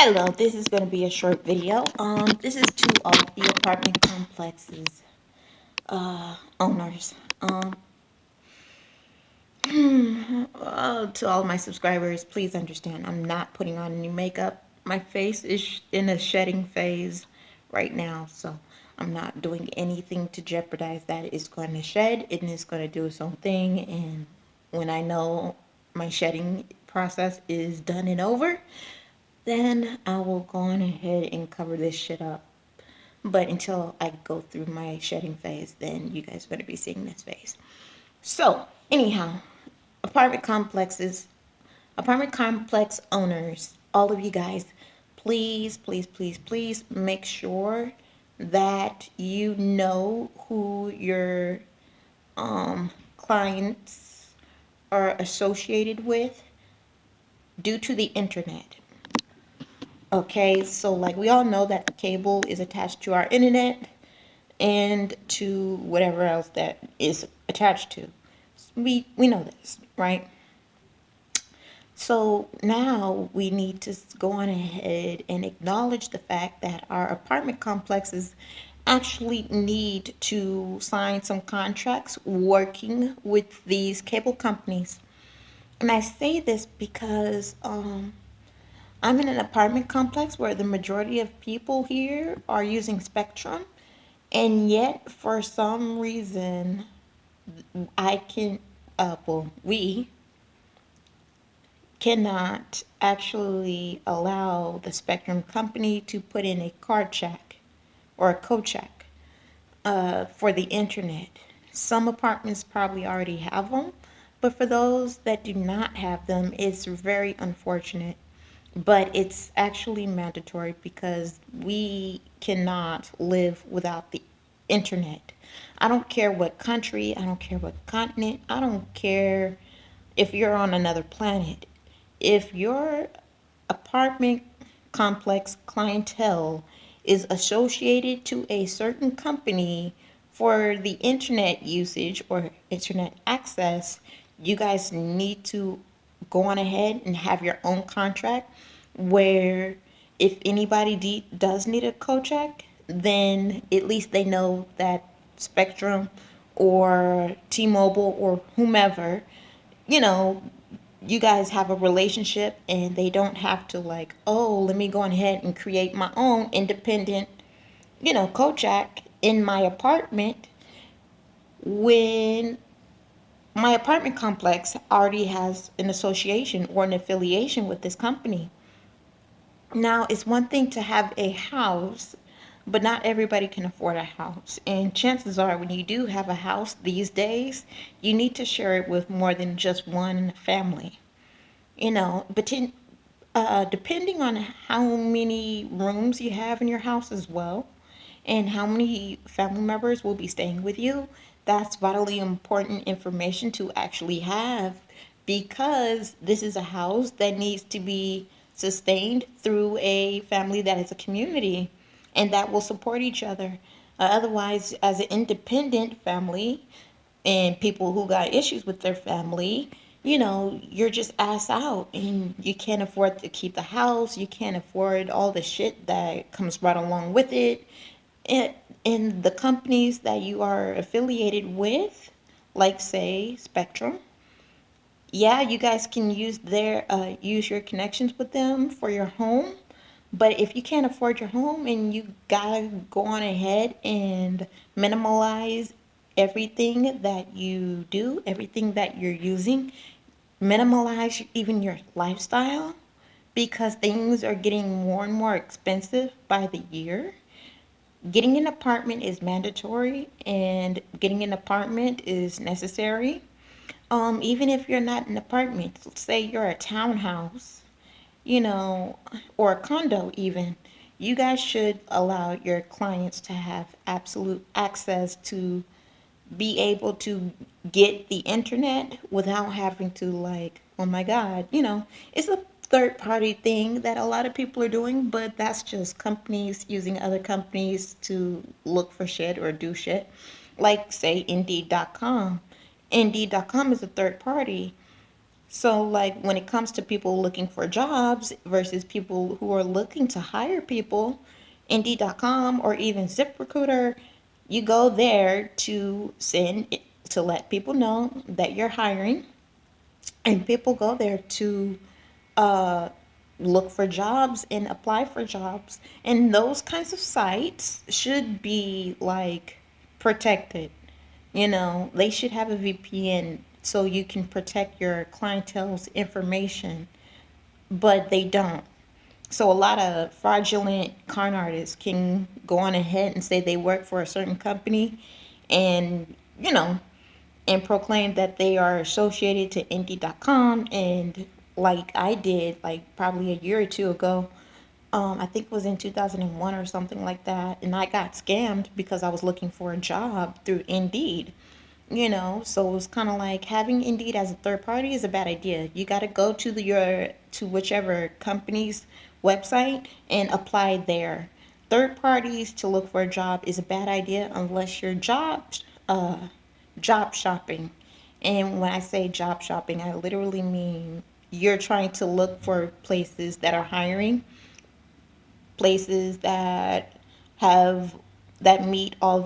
Hello, this is going to be a short video. This is to all of the apartment complexes owners. To all my subscribers, please understand I'm not putting on any makeup. My face is in a shedding phase right now, so I'm not doing anything to jeopardize that. It's going to shed and it's going to do its own thing. And when I know my shedding process is done and over, then I will go on ahead and cover this shit up. But until I go through my shedding phase, then you guys are going to be seeing this phase. So, anyhow, apartment complexes, apartment complex owners, all of you guys, please, please, please, please make sure that you know who your clients are associated with due to the internet. Okay, so like we all know that the cable is attached to our internet and to whatever else that is attached to. We know this, right? So now we need to go on ahead and acknowledge the fact that our apartment complexes actually need to sign some contracts working with these cable companies. And I say this because I'm in an apartment complex where the majority of people here are using Spectrum, and yet for some reason I can, we cannot actually allow the Spectrum company to put in a card check or a code check for the internet. Some apartments probably already have them, but for those that do not have them, it's very unfortunate. But it's actually mandatory because we cannot live without the internet. I don't care what country, I don't care what continent, I don't care if you're on another planet. If your apartment complex clientele is associated to a certain company for the internet usage or internet access, you guys need to go on ahead and have your own contract where if anybody does need a code check, then at least they know that Spectrum or T-Mobile or whomever, you know, you guys have a relationship and they don't have to like, oh, let me go ahead and create my own independent, Kojak in my apartment when my apartment complex already has an association or an affiliation with this company. Now, it's one thing to have a house, but not everybody can afford a house. And chances are, when you do have a house these days, you need to share it with more than just one family. But depending on how many rooms you have in your house as well, and how many family members will be staying with you, that's vitally important information to actually have because this is a house that needs to be sustained through a family that is a community and that will support each other. Otherwise, as an independent family, and people who got issues with their family, you're just ass out and you can't afford to keep the house. You can't afford all the shit that comes right along with it. And, and the companies that you are affiliated with, like say Spectrum, yeah, you guys can use your connections with them for your home. But if you can't afford your home and you gotta go on ahead and minimalize everything that you do, everything that you're using, minimalize even your lifestyle because things are getting more and more expensive by the year. Getting an apartment is mandatory and getting an apartment is necessary. Even if you're not an apartment, say you're a townhouse, you know, or a condo even, you guys should allow your clients to have absolute access to be able to get the internet without having to like, oh my God, it's a third party thing that a lot of people are doing, but that's just companies using other companies to look for shit or do shit. Like say Indeed.com. Indeed.com is a third party. So, like, when it comes to people looking for jobs versus people who are looking to hire people, Indeed.com or even ZipRecruiter, you go there to to let people know that you're hiring, and people go there to uh, look for jobs and apply for jobs. And those kinds of sites should be like protected. They should have a VPN so you can protect your clientele's information, but they don't. So a lot of fraudulent con artists can go on ahead and say they work for a certain company and, you know, and proclaim that they are associated to Indeed.com. And like I did, like probably a year or two ago, I think it was in 2001 or something like that, and I got scammed because I was looking for a job through Indeed. So it was kind of like having Indeed as a third party is a bad idea. You got to go to your to whichever company's website and apply there. Third parties to look for a job is a bad idea unless you're uh, job shopping. And when I say job shopping, I literally mean you're trying to look for places that are hiring, places have that meet all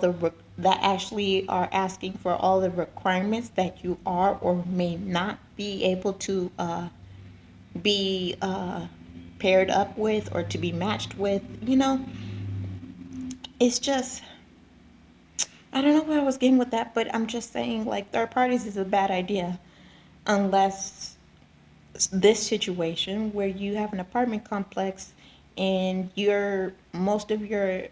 that actually are asking for all the requirements that you are or may not be able to be paired up with or to be matched with. It's just, I don't know where I was getting with that, but I'm just saying like third parties is a bad idea unless this situation where you have an apartment complex and most of your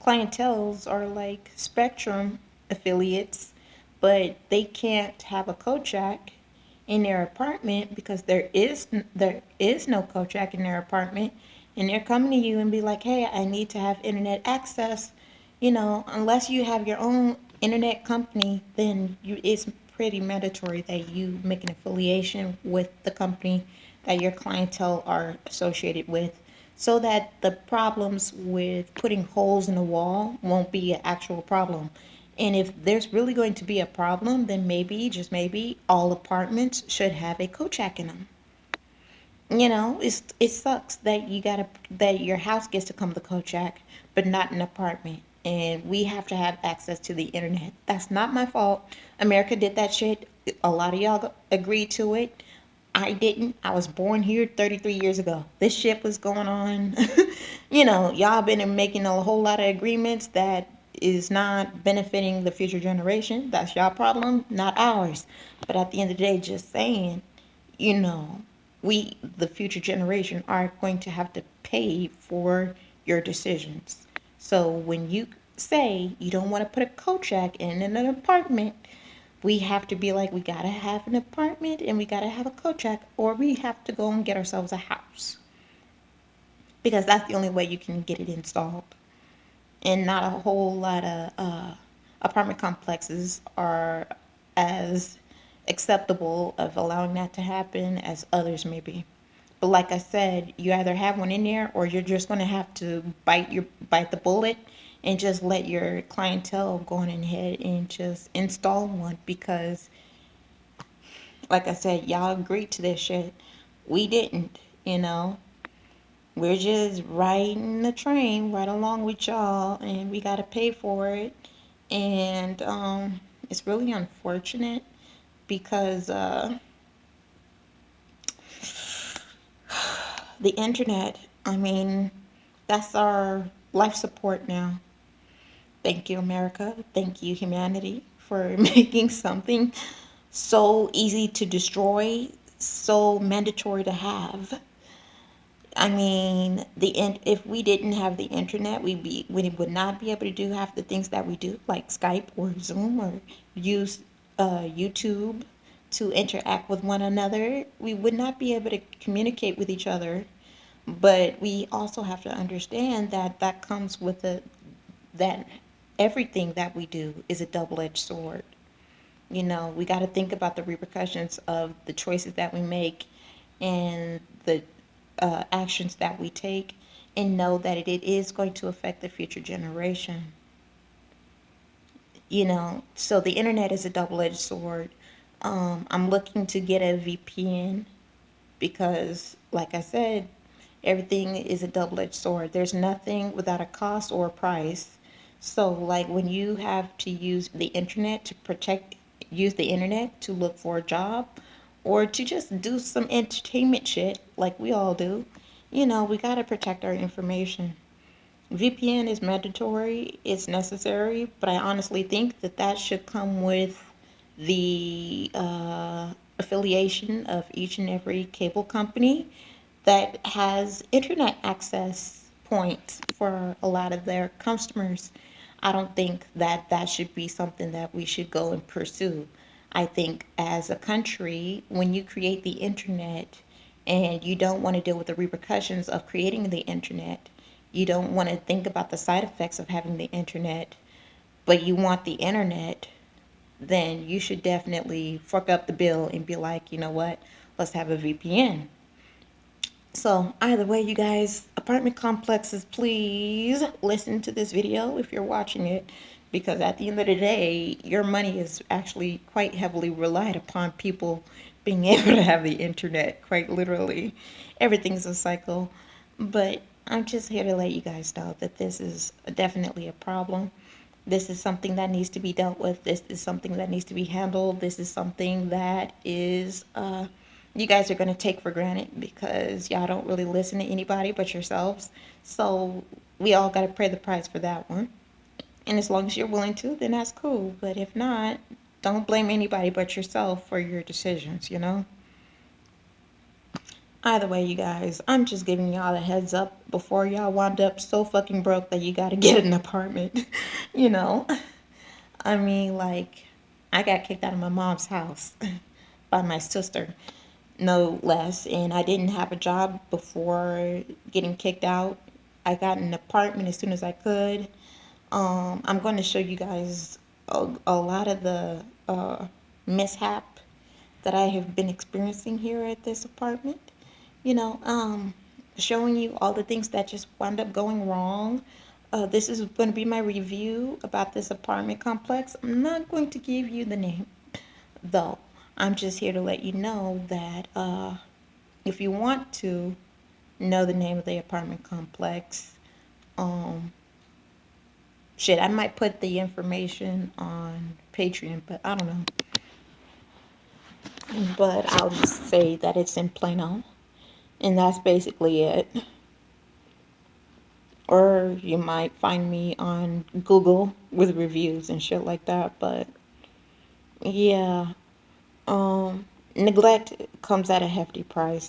clientels are like Spectrum affiliates, but they can't have a Kojak in their apartment because there is no Kojak in their apartment, and they're coming to you and be like, "Hey, I need to have internet access." Unless you have your own internet company, then it's pretty mandatory that you make an affiliation with the company that your clientele are associated with so that the problems with putting holes in the wall won't be an actual problem. And if there's really going to be a problem, then maybe, just maybe, all apartments should have a Kojak in them. It sucks that that your house gets to come with a Kojak, but not an apartment. And we have to have access to the internet. That's not my fault. America did that shit. A lot of y'all agreed to it. I didn't. I was born here 33 years ago. This shit was going on. Y'all been making a whole lot of agreements that is not benefiting the future generation. That's y'all problem, not ours. But at the end of the day, just saying, you know, the future generation, are going to have to pay for your decisions. So when you say you don't want to put a Kojak in an apartment, we have to be like, we gotta have an apartment and we gotta have a Kojak, or we have to go and get ourselves a house because that's the only way you can get it installed. And not a whole lot of apartment complexes are as acceptable of allowing that to happen as others may be. But like I said, you either have one in there or you're just going to have to bite the bullet and just let your clientele go on ahead and just install one because like I said, y'all agreed to this shit. We didn't, you know. We're just riding the train right along with y'all and we got to pay for it. And it's really unfortunate because the internet, I mean, that's our life support now. Thank you, America. Thank you, humanity, for making something so easy to destroy, so mandatory to have. I mean, if we didn't have the internet, we would not be able to do half the things that we do, like Skype or Zoom or use YouTube to interact with one another. We would not be able to communicate with each other. But we also have to understand that that comes with that everything that we do is a double-edged sword. We got to think about the repercussions of the choices that we make and the actions that we take and know that it is going to affect the future generation. So the internet is a double-edged sword. I'm looking to get a VPN because, like I said, everything is a double-edged sword. There's nothing without a cost or a price. So, like when you have to use the internet to use the internet to look for a job or to just do some entertainment shit like we all do, we got to protect our information. VPN is mandatory, it's necessary, but I honestly think that that should come with the affiliation of each and every cable company that has internet access points for a lot of their customers. I don't think that that should be something that we should go and pursue. I think as a country, when you create the internet and you don't want to deal with the repercussions of creating the internet, you don't want to think about the side effects of having the internet, but you want the internet, then you should definitely fuck up the bill and be like, you know what, let's have a VPN. So either way, you guys, apartment complexes, please listen to this video if you're watching it, because at the end of the day, your money is actually quite heavily relied upon people being able to have the internet, quite literally. Everything's a cycle. But I'm just here to let you guys know that this is definitely a problem. This is something that needs to be dealt with. This is something that needs to be handled. This is something that is you guys are going to take for granted because y'all don't really listen to anybody but yourselves. So we all got to pay the price for that one. And as long as you're willing to, then that's cool. But if not, don't blame anybody but yourself for your decisions. Either way, you guys, I'm just giving y'all a heads up before y'all wind up so fucking broke that you gotta get an apartment. you know? I mean, like, I got kicked out of my mom's house by my sister, no less. And I didn't have a job before getting kicked out. I got an apartment as soon as I could. I'm going to show you guys a lot of the mishap that I have been experiencing here at this apartment. You know, showing you all the things that just wound up going wrong. This is going to be my review about this apartment complex. I'm not going to give you the name, though. I'm just here to let you know that if you want to know the name of the apartment complex, um, shit, I might put the information on Patreon, but I don't know. But I'll just say that it's in Plano, and that's basically it. Or you might find me on Google with reviews and shit like that. But yeah, neglect comes at a hefty price.